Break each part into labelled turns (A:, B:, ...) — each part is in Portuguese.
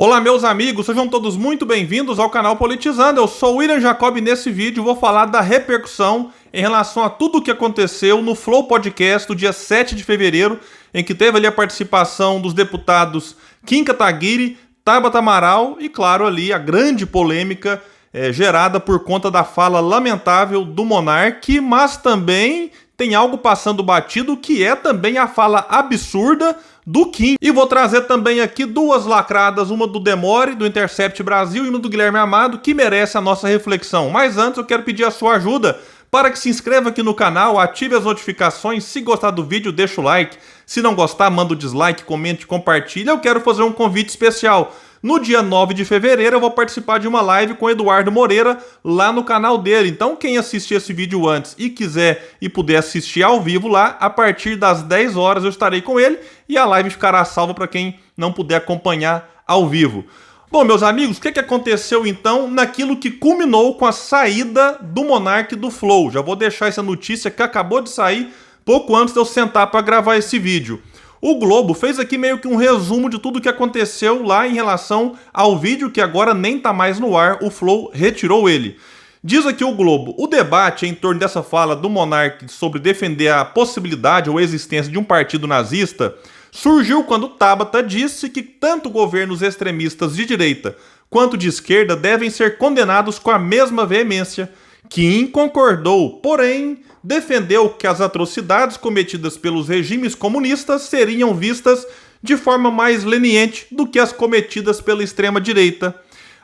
A: Olá, meus amigos, sejam todos muito bem-vindos ao canal Politizando. Eu sou o William Jacob e nesse vídeo vou falar da repercussão em relação a tudo o que aconteceu no Flow Podcast do dia 7 de fevereiro, em que teve ali a participação dos deputados Kim Kataguiri, Tabata Amaral e, claro, ali a grande polêmica gerada por conta da fala lamentável do Monark, mas também tem algo passando batido que é também a fala absurda do Kim. E vou trazer também aqui duas lacradas, uma do Demore, do Intercept Brasil, e uma do Guilherme Amado, que merece a nossa reflexão. Mas antes eu quero pedir a sua ajuda para que se inscreva aqui no canal, ative as notificações, se gostar do vídeo deixa o like, se não gostar manda o dislike, comente, compartilha. Eu quero fazer um convite especial. No dia 9 de fevereiro eu vou participar de uma live com o Eduardo Moreira lá no canal dele. Então quem assistir esse vídeo antes e quiser e puder assistir ao vivo lá, a partir das 10 horas eu estarei com ele e a live ficará salva para quem não puder acompanhar ao vivo. Bom, meus amigos, o que aconteceu então naquilo que culminou com a saída do Monark do Flow? Já vou deixar essa notícia que acabou de sair pouco antes de eu sentar para gravar esse vídeo. O Globo fez aqui meio que um resumo de tudo o que aconteceu lá em relação ao vídeo que agora nem tá mais no ar, o Flow retirou ele. Diz aqui o Globo, o debate em torno dessa fala do Monark sobre defender a possibilidade ou a existência de um partido nazista surgiu quando Tabata disse que tanto governos extremistas de direita quanto de esquerda devem ser condenados com a mesma veemência. Kim concordou, porém defendeu que as atrocidades cometidas pelos regimes comunistas seriam vistas de forma mais leniente do que as cometidas pela extrema-direita.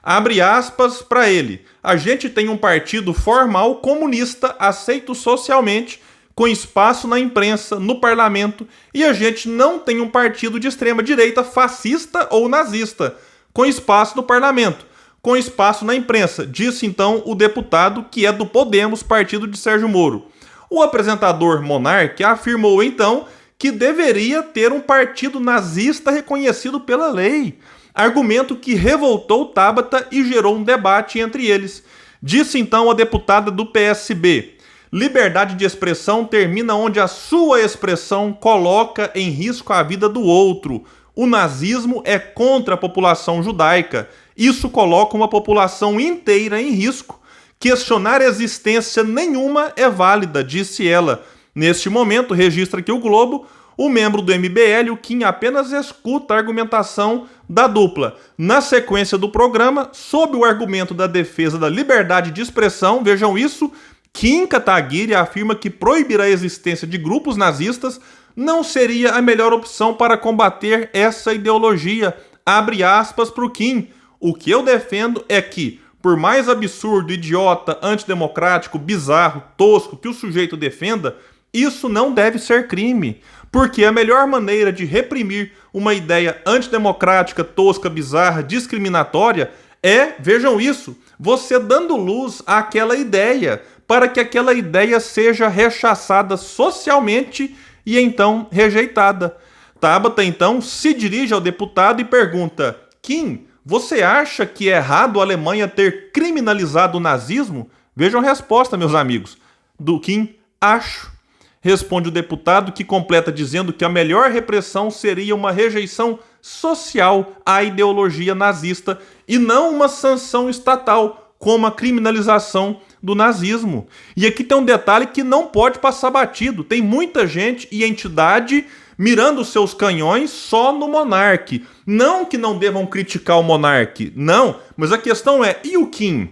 A: Abre aspas para ele. A gente tem um partido formal comunista aceito socialmente, com espaço na imprensa, no parlamento, e a gente não tem um partido de extrema-direita fascista ou nazista, com espaço no parlamento, com espaço na imprensa, disse então o deputado que é do Podemos, partido de Sérgio Moro. O apresentador Monark afirmou então que deveria ter um partido nazista reconhecido pela lei, argumento que revoltou Tabata e gerou um debate entre eles. Disse então a deputada do PSB, liberdade de expressão termina onde a sua expressão coloca em risco a vida do outro. O nazismo é contra a população judaica. Isso coloca uma população inteira em risco. Questionar existência nenhuma é válida, disse ela. Neste momento, registra aqui o Globo, o membro do MBL, o Kim, apenas escuta a argumentação da dupla. Na sequência do programa, sob o argumento da defesa da liberdade de expressão, vejam isso, Kim Kataguiri afirma que proibir a existência de grupos nazistas não seria a melhor opção para combater essa ideologia. Abre aspas para o Kim. O que eu defendo é que, por mais absurdo, idiota, antidemocrático, bizarro, tosco que o sujeito defenda, isso não deve ser crime. Porque a melhor maneira de reprimir uma ideia antidemocrática, tosca, bizarra, discriminatória é, vejam isso, você dando luz àquela ideia, para que aquela ideia seja rechaçada socialmente e então rejeitada. Tabata então se dirige ao deputado e pergunta: Kim, você acha que é errado a Alemanha ter criminalizado o nazismo? Vejam a resposta, meus amigos. Do Kim, acho. Responde o deputado, que completa dizendo que a melhor repressão seria uma rejeição social à ideologia nazista e não uma sanção estatal, como a criminalização do nazismo. E aqui tem um detalhe que não pode passar batido. Tem muita gente e entidade mirando seus canhões só no Monark. Não que não devam criticar o Monark, não. Mas a questão é, e o Kim?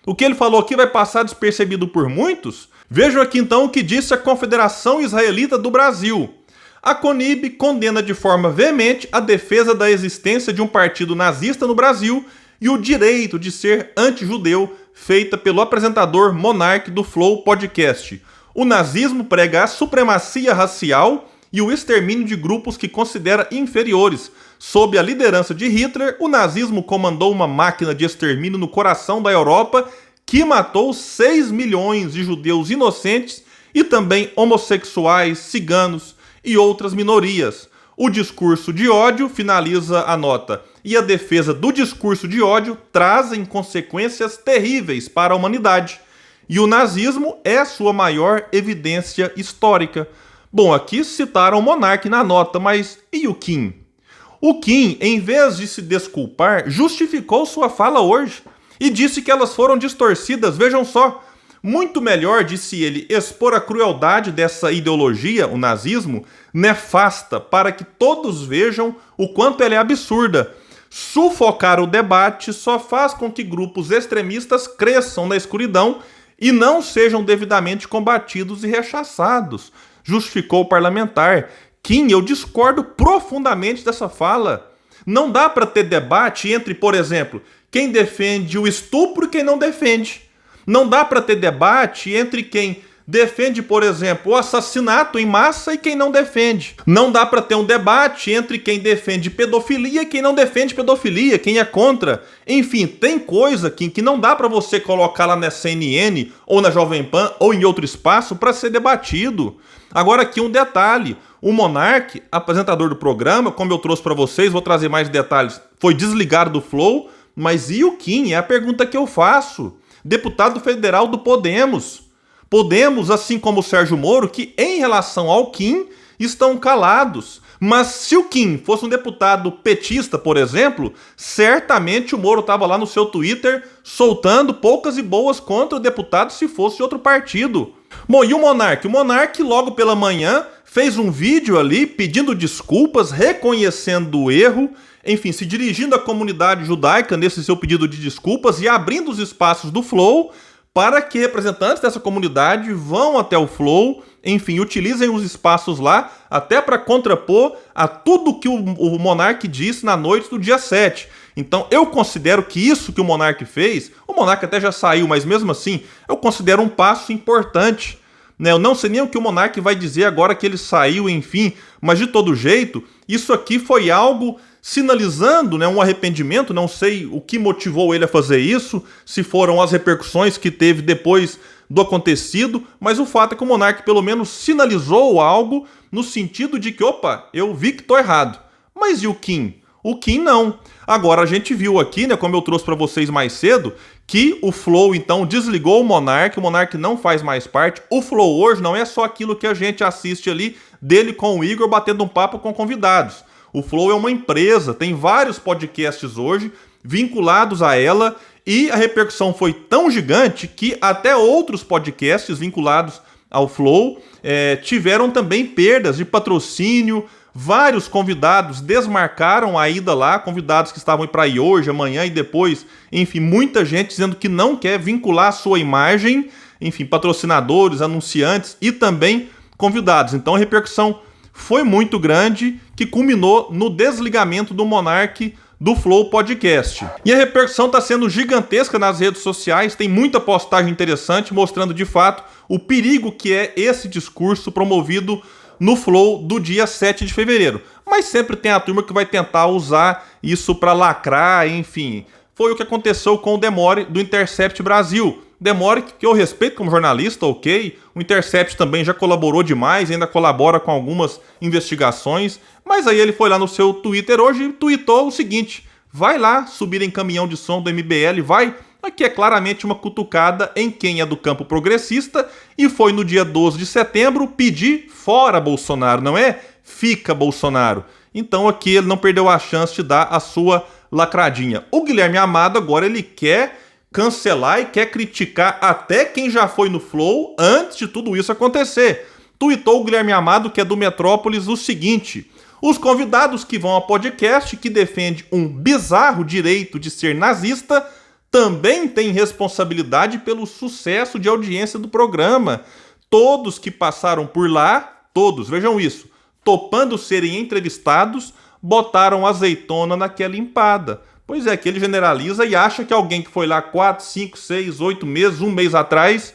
A: O que ele falou aqui vai passar despercebido por muitos? Vejam aqui então o que disse a Confederação Israelita do Brasil. A CONIB condena de forma veemente a defesa da existência de um partido nazista no Brasil e o direito de ser anti-judeu feita pelo apresentador Monark do Flow Podcast. O nazismo prega a supremacia racial e o extermínio de grupos que considera inferiores. Sob a liderança de Hitler, o nazismo comandou uma máquina de extermínio no coração da Europa que matou 6 milhões de judeus inocentes e também homossexuais, ciganos e outras minorias. O discurso de ódio, finaliza a nota, e a defesa do discurso de ódio trazem consequências terríveis para a humanidade. E o nazismo é sua maior evidência histórica. Bom, aqui citaram o Monark na nota, mas e o Kim? O Kim, em vez de se desculpar, justificou sua fala hoje e disse que elas foram distorcidas. Vejam só, muito melhor, disse ele, expor a crueldade dessa ideologia, o nazismo, nefasta, para que todos vejam o quanto ela é absurda. Sufocar o debate só faz com que grupos extremistas cresçam na escuridão e não sejam devidamente combatidos e rechaçados, justificou o parlamentar. Kim, eu discordo profundamente dessa fala. Não dá para ter debate entre, por exemplo, quem defende o estupro e quem não defende. Não dá para ter debate entre quem defende, por exemplo, o assassinato em massa e quem não defende. Não dá para ter um debate entre quem defende pedofilia e quem não defende pedofilia, quem é contra. Enfim, tem coisa que não dá para você colocar lá na CNN ou na Jovem Pan ou em outro espaço para ser debatido. Agora aqui um detalhe, o Monark, apresentador do programa, como eu trouxe para vocês, vou trazer mais detalhes, foi desligado do Flow, mas e o Kim? É a pergunta que eu faço. Deputado federal do Podemos. Podemos, assim como o Sérgio Moro, que em relação ao Kim estão calados. Mas se o Kim fosse um deputado petista, por exemplo, certamente o Moro estava lá no seu Twitter soltando poucas e boas contra o deputado se fosse de outro partido. Bom, e o Monark? O Monark, logo pela manhã, fez um vídeo ali pedindo desculpas, reconhecendo o erro, enfim, se dirigindo à comunidade judaica nesse seu pedido de desculpas e abrindo os espaços do Flow para que representantes dessa comunidade vão até o Flow, enfim, utilizem os espaços lá até para contrapor a tudo que o Monark disse na noite do dia 7. Então eu considero que isso que o Monark fez, o Monark até já saiu, mas mesmo assim, eu considero um passo importante. Eu não sei nem o que o Monark vai dizer agora que ele saiu, enfim, mas de todo jeito, isso aqui foi algo sinalizando um arrependimento, não sei o que motivou ele a fazer isso, se foram as repercussões que teve depois do acontecido, mas o fato é que o Monark pelo menos sinalizou algo no sentido de que, opa, eu vi que estou errado. Mas e o Kim? O Kim não. Agora a gente viu aqui, como eu trouxe para vocês mais cedo, que o Flow então desligou o Monark não faz mais parte. O Flow hoje não é só aquilo que a gente assiste ali dele com o Igor batendo um papo com convidados. O Flow é uma empresa, tem vários podcasts hoje vinculados a ela e a repercussão foi tão gigante que até outros podcasts vinculados ao Flow tiveram também perdas de patrocínio. Vários convidados desmarcaram a ida lá, convidados que estavam para ir hoje, amanhã e depois. Enfim, muita gente dizendo que não quer vincular a sua imagem, enfim, patrocinadores, anunciantes e também convidados. Então a repercussão foi muito grande, que culminou no desligamento do Monark do Flow Podcast. E a repercussão está sendo gigantesca nas redes sociais, tem muita postagem interessante mostrando de fato o perigo que é esse discurso promovido no Flow do dia 7 de fevereiro. Mas sempre tem a turma que vai tentar usar isso para lacrar, enfim. Foi o que aconteceu com o Demore do Intercept Brasil. Demore, que eu respeito como jornalista, ok. O Intercept também já colaborou demais, ainda colabora com algumas investigações. Mas aí ele foi lá no seu Twitter hoje e tweetou o seguinte: vai lá subir em caminhão de som do MBL, vai. Aqui é claramente uma cutucada em quem é do campo progressista e foi no dia 12 de setembro pedir fora Bolsonaro, não é? Fica Bolsonaro. Então aqui ele não perdeu a chance de dar a sua lacradinha. O Guilherme Amado agora ele quer cancelar e quer criticar até quem já foi no Flow antes de tudo isso acontecer. Tuitou o Guilherme Amado, que é do Metrópolis, o seguinte: os convidados que vão ao podcast que defende um bizarro direito de ser nazista também têm responsabilidade pelo sucesso de audiência do programa. Todos que passaram por lá, todos, vejam isso, topando serem entrevistados, botaram azeitona naquela empada. Pois é, que ele generaliza e acha que alguém que foi lá 4, 5, 6, 8 meses, um mês atrás,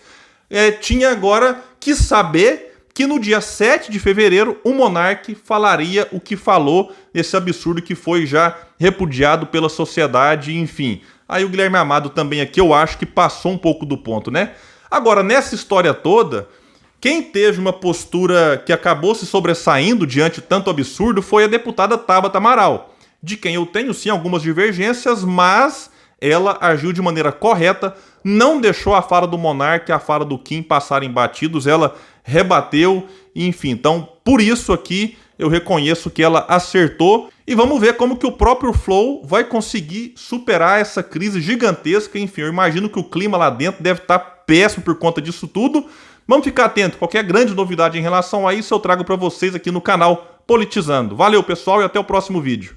A: tinha agora que saber que no dia 7 de fevereiro o Monark falaria o que falou, esse absurdo que foi já repudiado pela sociedade, enfim. Aí o Guilherme Amado também aqui eu acho que passou um pouco do ponto, né? Agora, nessa história toda, quem teve uma postura que acabou se sobressaindo diante de tanto absurdo foi a deputada Tabata Amaral, de quem eu tenho sim algumas divergências, mas ela agiu de maneira correta, não deixou a fala do Monark e a fala do Kim passarem batidos, ela rebateu, enfim. Então, por isso aqui eu reconheço que ela acertou E vamos ver como que o próprio Flow vai conseguir superar essa crise gigantesca. Enfim, eu imagino que o clima lá dentro deve estar péssimo por conta disso tudo. Vamos ficar atento. Qualquer grande novidade em relação a isso eu trago para vocês aqui no canal Politizando. Valeu, pessoal, e até o próximo vídeo.